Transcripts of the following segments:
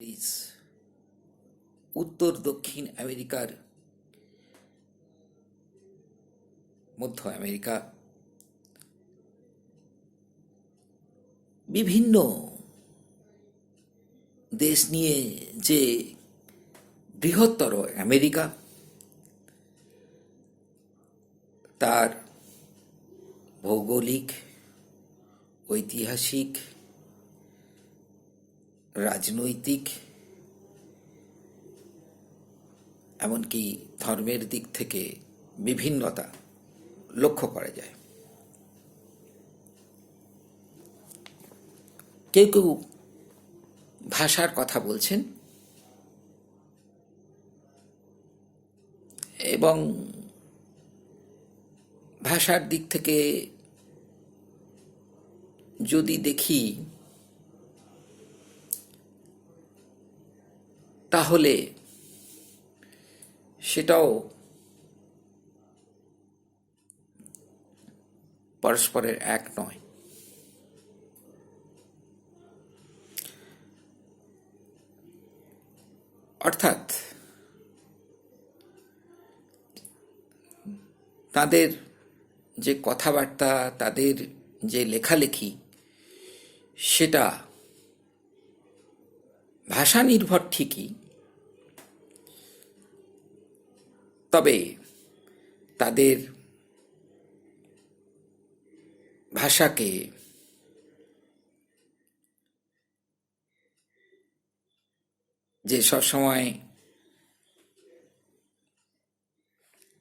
Please উত্তর দক্ষিণ আমেরিকার, মধ্য আমেরিকা, বিভিন্ন দেশ নিয়ে যে বৃহত্তর আমেরিকা, তার ভৌগোলিক, ঐতিহাসিক, রাজনৈতিক, এমনকি ধর্মের দিক থেকে বিভিন্নতা লক্ষ্য করা যায়। কেউ কেউ ভাষার কথা বলছেন এবং ভাষার দিক থেকে যদি দেখি তাহলে সেটাও পরস্পরের এক নয়। অর্থাৎ তাদের যে কথাবার্তা, তাদের যে লেখালেখি, সেটা ভাষা নির্ভর ঠিকই, তবে তাদের ভাষাকে যে সবসময়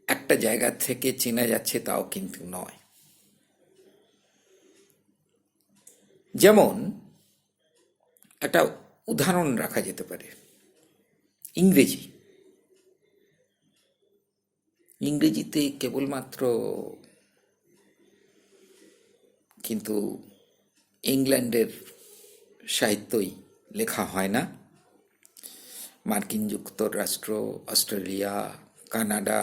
একটা জায়গা থেকে চেনা যাচ্ছে তাও কিন্তু নয়। যেমন একটা উদাহরণ রাখা যেতে পারে, ইংরেজিতে কেবলমাত্র কিন্তু ইংল্যান্ডের সাহিত্যই লেখা হয় না। মার্কিন যুক্তরাষ্ট্র, অস্ট্রেলিয়া, কানাডা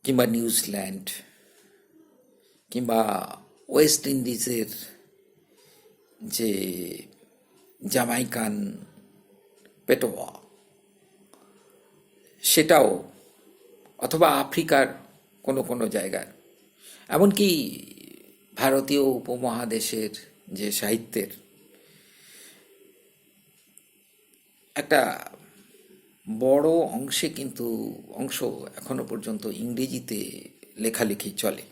কিংবা নিউজিল্যান্ড কিংবা ওয়েস্ট ইন্ডিজের যে জামাইকান পেটোয়া, সেটাও, অথবা আফ্রিকার কোনো কোনো জায়গার, এমনকি ভারতীয় উপমহাদেশের যে সাহিত্যের একটা বড় অংশ এখনো পর্যন্ত ইংরেজিতে লেখালেখি চলে।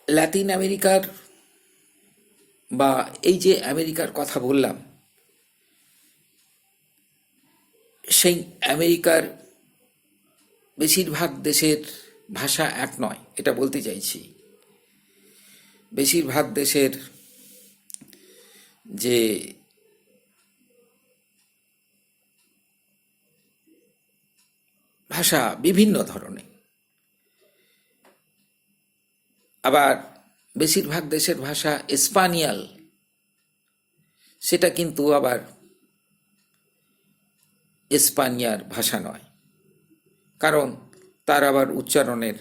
লাতিন আমেরিকার বা এই যে আমেরিকার কথা বললাম, সেই আমেরিকার বেশিরভাগ দেশের ভাষা এক নয়, এটা বলতে চাইছি। বেশিরভাগ দেশের যে ভাষা বিভিন্ন ধরনের, আবার বেশিরভাগ দেশের ভাষা স্পানিয়াল, সেটা কিন্তু আবার স্পানিয়ার ভাষা নয়, কারণ তার আবার উচ্চারণের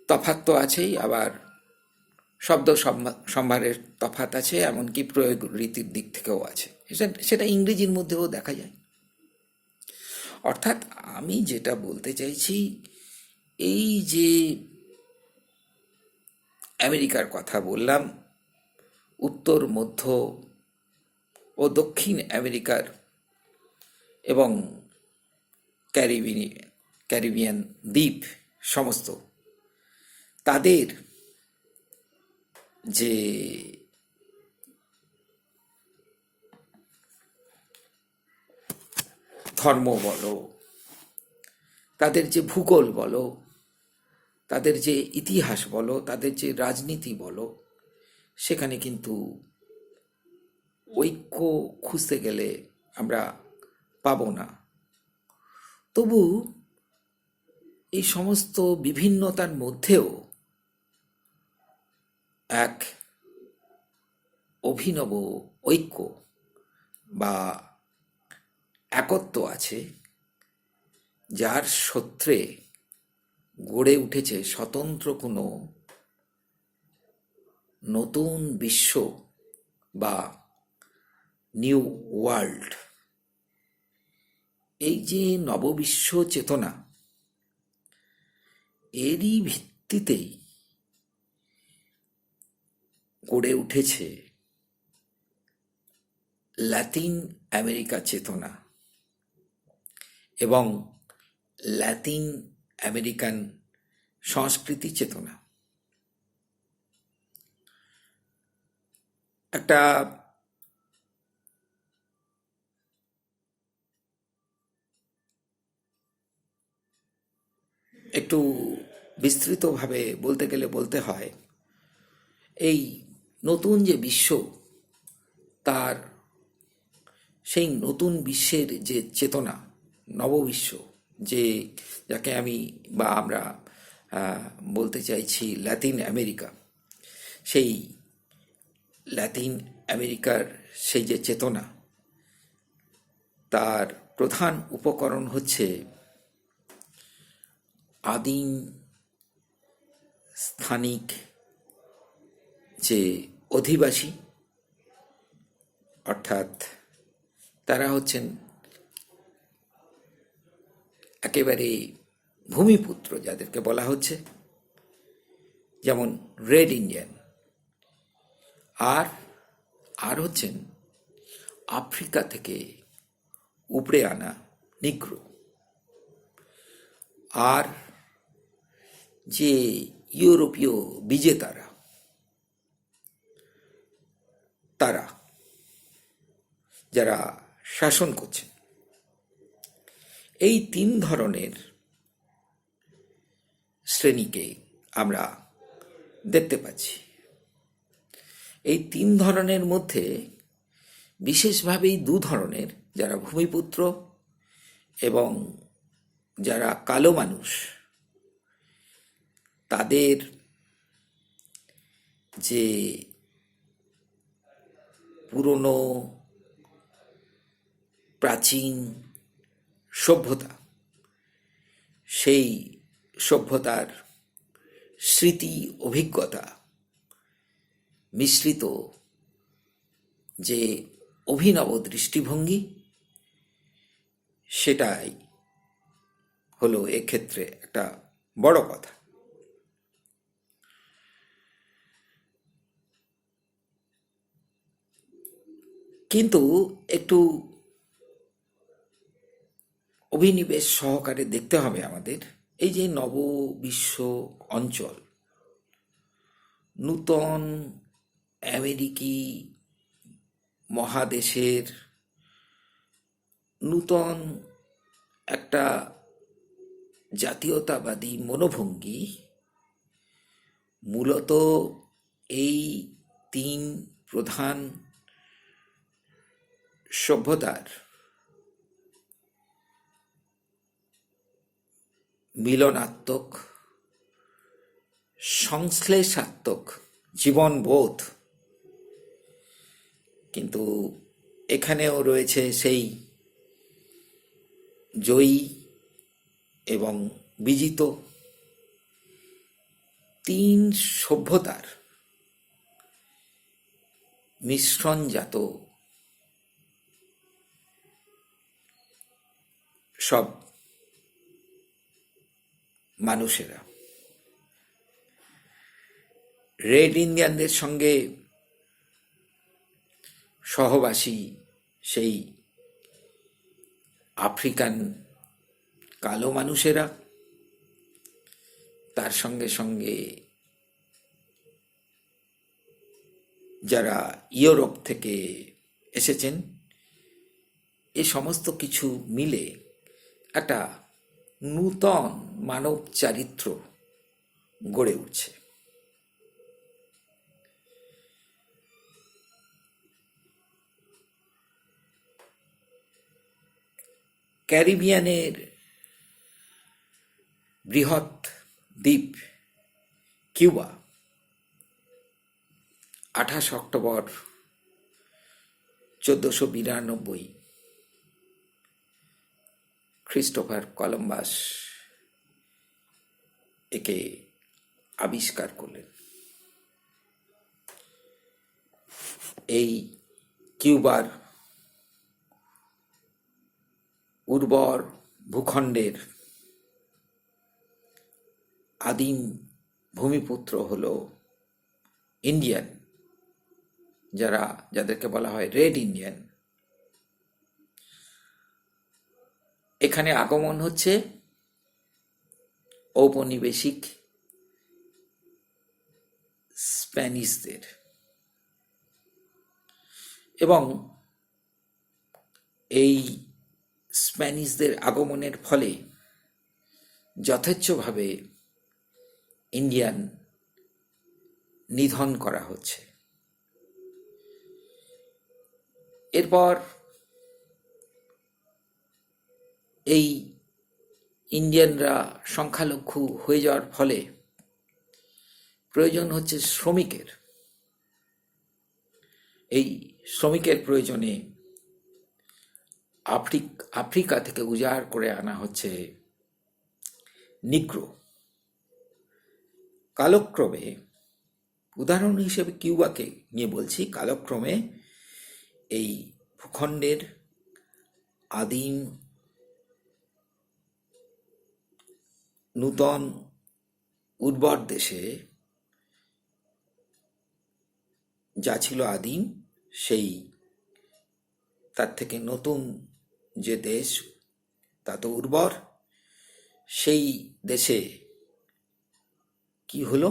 তফাৎ তো আছেই, আবার শব্দ সম্ভারের তফাৎ আছে, এমনকি প্রয়োগ রীতির দিক থেকেও আছে। সেটা ইংরেজির মধ্যেও দেখা যায়। অর্থাৎ আমি যেটা বলতে চাইছি, এই যে আমেরিকার কথা বললাম, উত্তর, মধ্য ও দক্ষিণ আমেরিকার এবং ক্যারিবিয়ান দ্বীপ সমস্ত, তাদের যে ধর্ম বলো, তাদের যে ভূগোল বলো, তাদের যে ইতিহাস বলো, তাদের যে রাজনীতি বলো, সেখানে কিন্তু ঐক্য খুঁজতে গেলে আমরা পাবো না। তবু এই সমস্ত বিভিন্নতার মধ্যেও এক অভিনব ঐক্য বা একত্ব আছে, যার সূত্রে গড়ে উঠেছে স্বতন্ত্র কোনো নতুন বিশ্ব বা নিউ ওয়ার্ল্ড। এই যে নববিশ্ব চেতনা, এরই ভিত্তিতেই গড়ে উঠেছে লাতিন আমেরিকা চেতনা এবং লাতিন আমেরিকান সংস্কৃতি চেতনা। একটা একটু বিস্তৃতভাবে বলতে গেলে বলতে হয়, এই নতুন যে বিশ্ব, তার সেই নতুন বিশ্বের যে চেতনা, নববিশ্ব, যে যাকে আমি বা আমরা বলতে চাইছি লাতিন আমেরিকা, সেই লাতিন আমেরিকার সেই যে চেতনা, তার প্রধান উপকরণ হচ্ছে আদিম স্থানিক যে অধিবাসী, অর্থাৎ তারা হচ্ছেন একেবারে ভূমিপুত্র, যাদেরকে বলা হচ্ছে, যেমন রেড ইন্ডিয়ান, আর আর হচ্ছেন আফ্রিকা থেকে উপড়ে আনা নিগ্রো, আর যে ইউরোপীয় বিজেতারা, তারা যারা শাসন করছেন, এই তিন ধরনের শ্রেণীকে আমরা দেখতে পাচ্ছি। এই তিন ধরনের মধ্যে বিশেষভাবেই দু ধরনের, যারা ভূমিপুত্র এবং যারা কালো মানুষ, তাদের যে পুরনো প্রাচীন সভ্যতা, সেই সভ্যতার স্মৃতি অভিজ্ঞতা মিশ্রিত যে অভিনব দৃষ্টিভঙ্গি, সেটাই হলো এক্ষেত্রে একটা বড় কথা। কিন্তু একটু অভিনিবেশ সহকারে দেখতে হবে আমাদের, এই যে নববিশ্ব অঞ্চল, নূতন আমেরিকি মহাদেশের নূতন একটা জাতীয়তাবাদী মনোভঙ্গি মূলত এই তিন প্রধান সভ্যতার মিলনাত্মক, সংশ্লেষাত্মক জীবনবোধ। কিন্তু এখানেও রয়েছে সেই জয়ী এবং বিজিত তিন সভ্যতার মিশ্রণজাত সব মানুষেরা। রেড ইন্ডিয়ানদের সঙ্গে সহবাসী সেই আফ্রিকান কালো মানুষেরা, তার সঙ্গে সঙ্গে যারা ইউরোপ থেকে এসেছেন, এ সমস্ত কিছু মিলে একটা নূতন মানব চারিত্র্য গড়ে উঠছে। ক্যারিবিয়ানের বৃহৎ দ্বীপ কিউবা 28 অক্টোবর 1492 ক্রিস্টোফার কলম্বাস একে আবিষ্কার করলেন। এই কিউবার উর্বর ভূখণ্ডের আদিম ভূমিপুত্র হল ইন্ডিয়ান, যাদেরকে বলা হয় রেড ইন্ডিয়ান। এখানে আগমন হচ্ছে ঔপনিবেশিক স্প্যানিশদের, এবং এই স্প্যানিশদের আগমনের ফলে যথেচ্ছভাবে ইন্ডিয়ান নিধন করা হচ্ছে। এরপর এই ইন্ডিয়ানরা সংখ্যালঘু হয়ে যাওয়ার ফলে প্রয়োজন হচ্ছে শ্রমিকের। এই শ্রমিকের প্রয়োজনে আফ্রিকা থেকে উজাড় করে আনা হচ্ছে নিগ্রো। কালক্রমে, উদাহরণ হিসেবে কিউবাকে নিয়ে বলছি, কালক্রমে এই ভূখণ্ডের আদিম নূতন উর্বর দেশে যা ছিল আদিম, সেই তার থেকে নতুন যে দেশ তা তো উর্বর, সেই দেশে কি হলো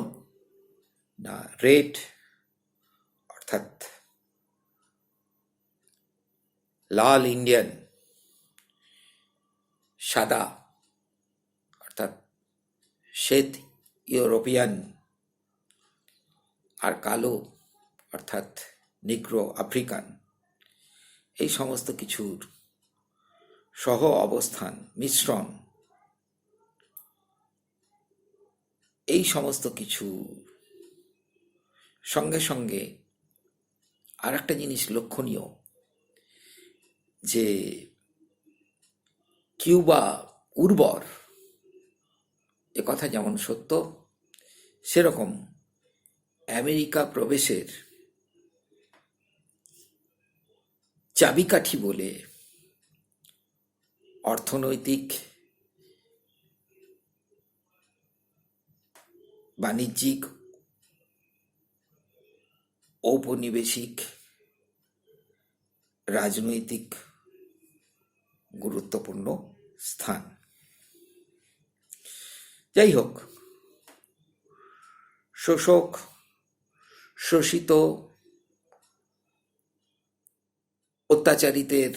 না, রেড অর্থাৎ লাল ইন্ডিয়ান, সাদা অর্থাৎ শ্বেত ইউরোপিয়ান, আর কালো অর্থাৎ নিগ্রো আফ্রিকান, এই সমস্ত কিছুর সহ অবস্থান, মিশ্রণ, এই সমস্ত কিছু সঙ্গে সঙ্গে আর একটা জিনিস লক্ষণীয়, যে কিউবা উর্বর এ কথা যেমন সত্য, সেরকম আমেরিকা প্রবেশের চাবিকাঠি বলে অর্থনৈতিক, বাণিজ্যিক, ঔপনিবেশিক, রাজনৈতিক গুরুত্বপূর্ণ স্থান। যাই হোক, শোষক, শোষিত, অত্যাচারীদের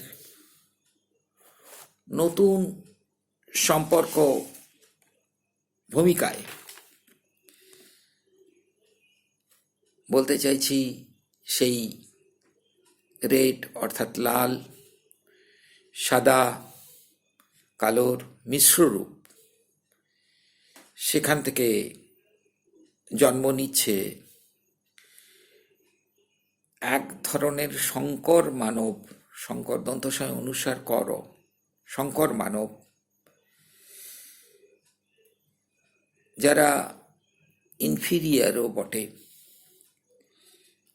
নতুন সম্পর্ক ভূমিকায় বলতে চাইছি সেই রেড অর্থাৎ লাল, সাদা, কালোর মিশ্ররূপ, সেখান থেকে জন্ম নিচ্ছে এক ধরনের সংকর মানব, সংকর দন্তস্বয় অনুসার কর, সংকর মানব, যারা ইনফিরিয়ারও বটে।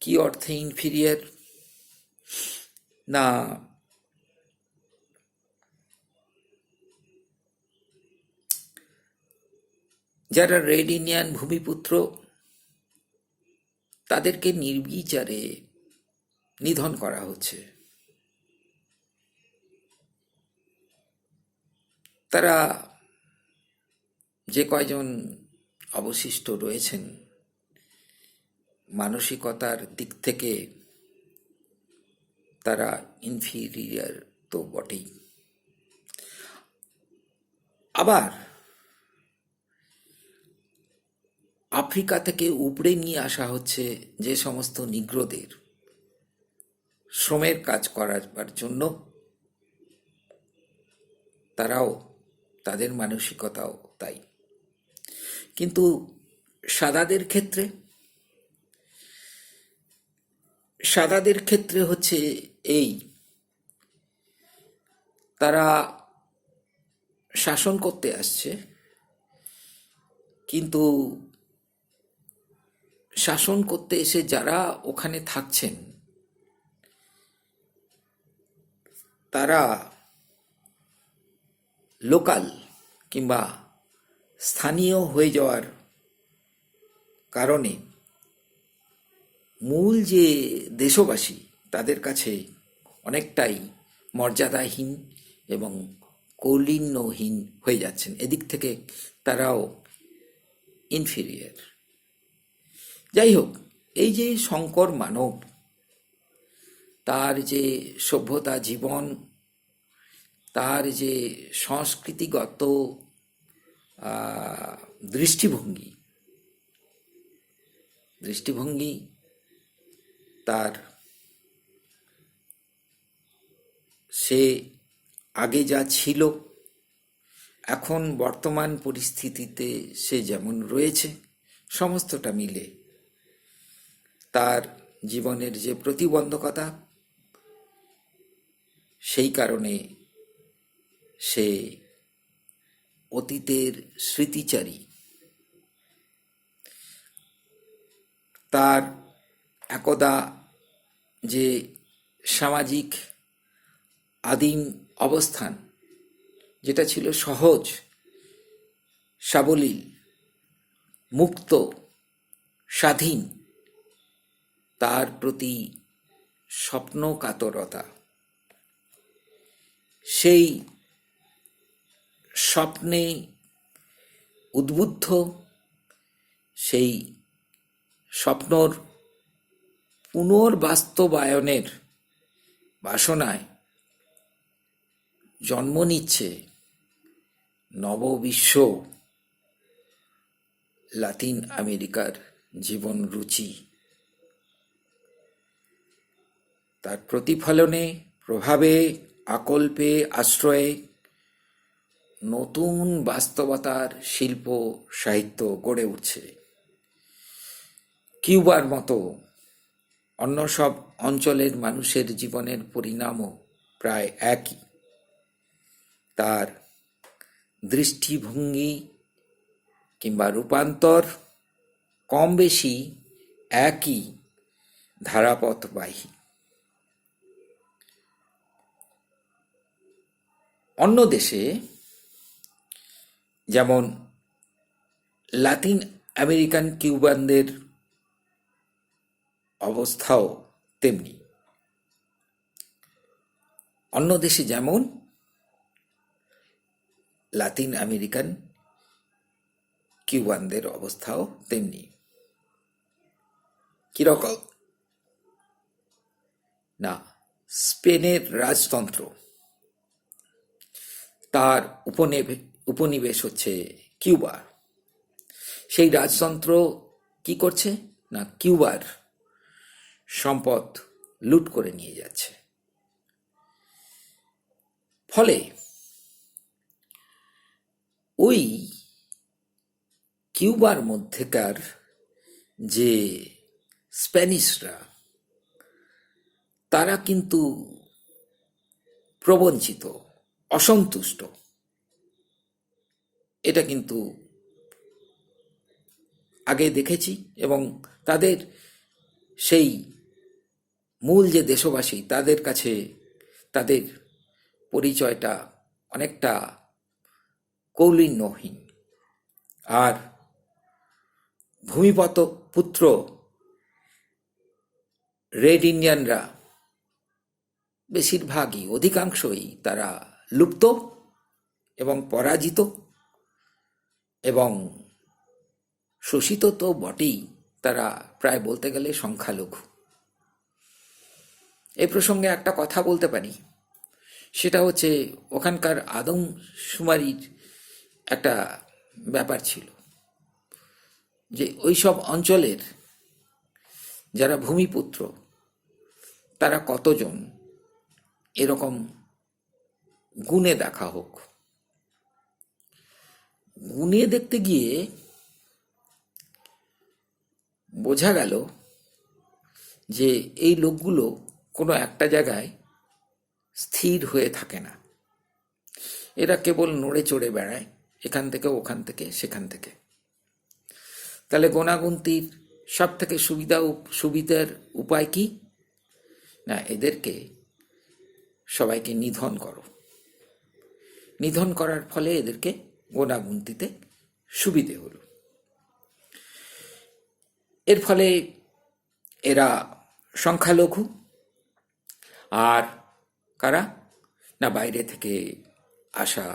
কি অর্থে ইনফিরিয়ার? না, যারা রেড ইন্ডিয়ান ভূমিপুত্র তাদেরকে নির্বিচারে নিধন করা হচ্ছে। তারা যে কয়জন অবশিষ্ট রয়েছেন, মানসিকতার দিক থেকে তারা ইনফিরিয়ার তো বটেই। আবার আফ্রিকা থেকে উপড়ে নিয়ে আসা হচ্ছে যে সমস্ত নিগ্রোদের শ্রমের কাজ করার জন্য, তারাও, তাদের মানসিকতাও তাই। কিন্তু সাদাদের ক্ষেত্রে হচ্ছে এই, তারা শাসন করতে আসছে, কিন্তু শাসন করতে এসে যারা ওখানে থাকছেন তারা লোকাল কিংবা স্থানীয় হয়ে যাওয়ার কারণে মূল যে দেশবাসী তাদের কাছে অনেকটাই মর্যাদাহীন এবং কৌলীন্যহীন হয়ে যাচ্ছেন। এদিক থেকে তারাও ইনফিরিয়ার। যাই হোক, এই যে শঙ্কর মানব, তার যে সভ্যতা জীবন, তার যে সংস্কৃতিগত দৃষ্টিভঙ্গি, তার সে আগে যা ছিল, এখন বর্তমান পরিস্থিতিতে সে যেমন রয়েছে, সমস্তটা মিলে তার জীবনের যে প্রতিবন্ধকতা, সেই কারণে সে অতীতের স্মৃতিচারী। তার একদা যে সামাজিক আদিম অবস্থান, যেটা ছিল সহজ, সাবলীল, মুক্ত, স্বাধীন, তার প্রতি স্বপ্ন কাতরতা, সেই স্বপ্নে উদ্বুদ্ধ, সেই স্বপ্নর পুনর্বাস্তবায়নের বাসনায় জন্ম নিচ্ছে নববিশ্ব লাতিন আমেরিকার জীবন রুচি। তার প্রতিফলনে, প্রভাবে, আকল্পে, আশ্রয়ে নতুন বাস্তবতার শিল্প সাহিত্য গড়ে উঠছে। কিউবার মতো অন্য সব অঞ্চলের মানুষের জীবনের পরিণামও প্রায় একই। তার দৃষ্টিভঙ্গি কিংবা রূপান্তর কম বেশি একই ধারাপথবাহী। অন্য দেশে যেমন লাতিন আমেরিকান কিউবানদের অবস্থাও তেমনি। অন্য দেশে যেমন লাতিন আমেরিকান কিউবানদের অবস্থাও তেমনি। কিরকম না, স্পেনের রাজতন্ত্র, তার উপনিবেশ হচ্ছে কিউবা। সেই রাজতন্ত্র কি করছে না, কিউবার সম্পদ লুট করে নিয়ে যাচ্ছে। ফলে ওই কিউবার মধ্যেকার যে স্প্যানিশরা, তারা কিন্তু প্রবঞ্চিত, অসন্তুষ্ট। এটা কিন্তু আগে দেখেছি, এবং তাদের সেই মূল যে দেশবাসী, তাদের কাছে তাদের পরিচয়টা অনেকটা কৌলীন্যহীন। আর ভূমিপত পুত্র রেড ইন্ডিয়ানরা বেশিরভাগই, অধিকাংশই তারা লুপ্ত এবং পরাজিত এবং শোষিত তো বটেই, তারা প্রায় বলতে গেলে সংখ্যালঘু। এই প্রসঙ্গে একটা কথা বলতে পারি, সেটা হচ্ছে ওখানকার আদমশুমারির একটা ব্যাপার ছিল, যে ওই সব অঞ্চলের যারা ভূমিপুত্র তারা কতজন, এরকম গুণে দেখা হোক। গুণে দেখতে গিয়ে বোঝা গেল যে এই লোকগুলো কোনো একটা জায়গায় স্থির হয়ে থাকে না। এরা কেবল নড়ে চড়ে বেড়ায়, এখান থেকে ওখান থেকে সেখান থেকে। তাহলে গোনাগুনতির সব থেকে সুবিধার উপায় কি? না, এদেরকে সবাইকে নিধন করো। নিধন করার ফলে এদেরকে গোনাগুনতিতে সুবিধে হলো। এর ফলে এরা সংখ্যালঘু। আর কারা? না, বাইরে থেকে আসা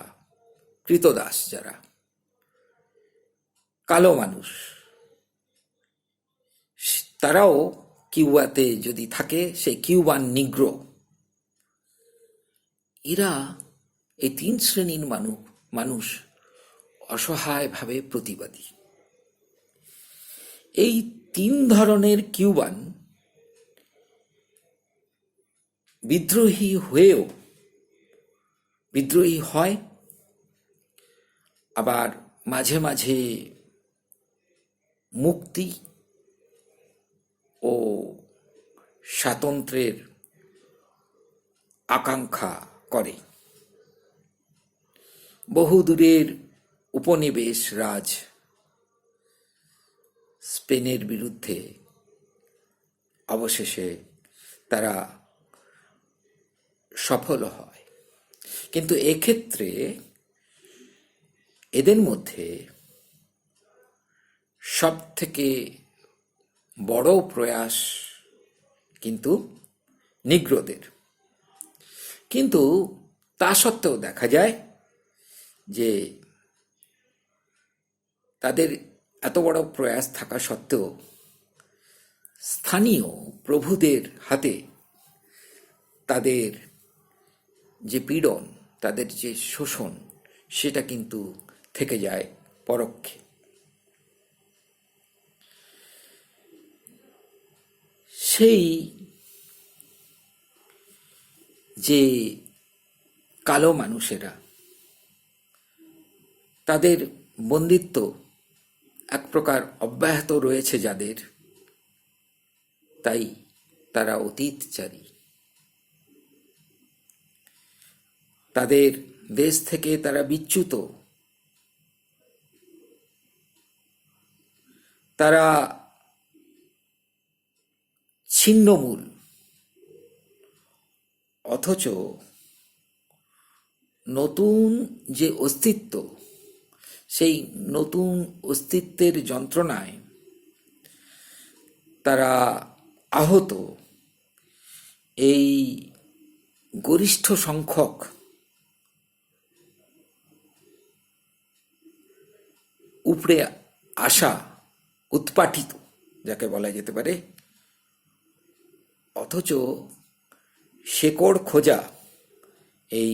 কৃতদাস, যারা কালো মানুষ, তারাও কিউবাতে যদি থাকে, সেই কিউবান নিগ্রো, এরা এই 3 শ্রেণীর মানুষ অসহায়ভাবে প্রতিবাদী। এই 3 ধরনের কিউবান বিদ্রোহী হয়, আবার মাঝে মাঝে মুক্তি ও স্বাতন্ত্র্যের আকাঙ্ক্ষা করে। বহুদূরের উপনিবেশ রাজ স্পেনের বিরুদ্ধে অবশেষে তারা সফল হয়। কিন্তু এক্ষেত্রে এদের মধ্যে সব থেকে বড় প্রয়াস কিন্তু নিগ্রোদের। কিন্তু তা সত্ত্বেও দেখা যায় যে তাদের এত বড় প্রয়াস থাকা সত্ত্বেও স্থানীয় প্রভুদের হাতে তাদের যে পীড়ন, তাদের যে শোষণ, সেটা কিন্তু থেকে যায় পরোক্ষে। সেই যে কালো মানুষেরা, তাদের বন্দিত্ব এক প্রকার অব্যাহত রয়েছে যাদের, তাই তারা অতীতচারী। তাদের দেশ থেকে তারা বিচ্যুত, তারা ছিন্নমূল, অথচ নতুন যে অস্তিত্ব, সেই নতুন অস্তিত্বের যন্ত্রণায় তারা আহত। এই গরিষ্ঠ সংখ্যক উপড়ে আসা, উৎপাটিত যাকে বলা যেতে পারে, অথচ শেকড় খোঁজা এই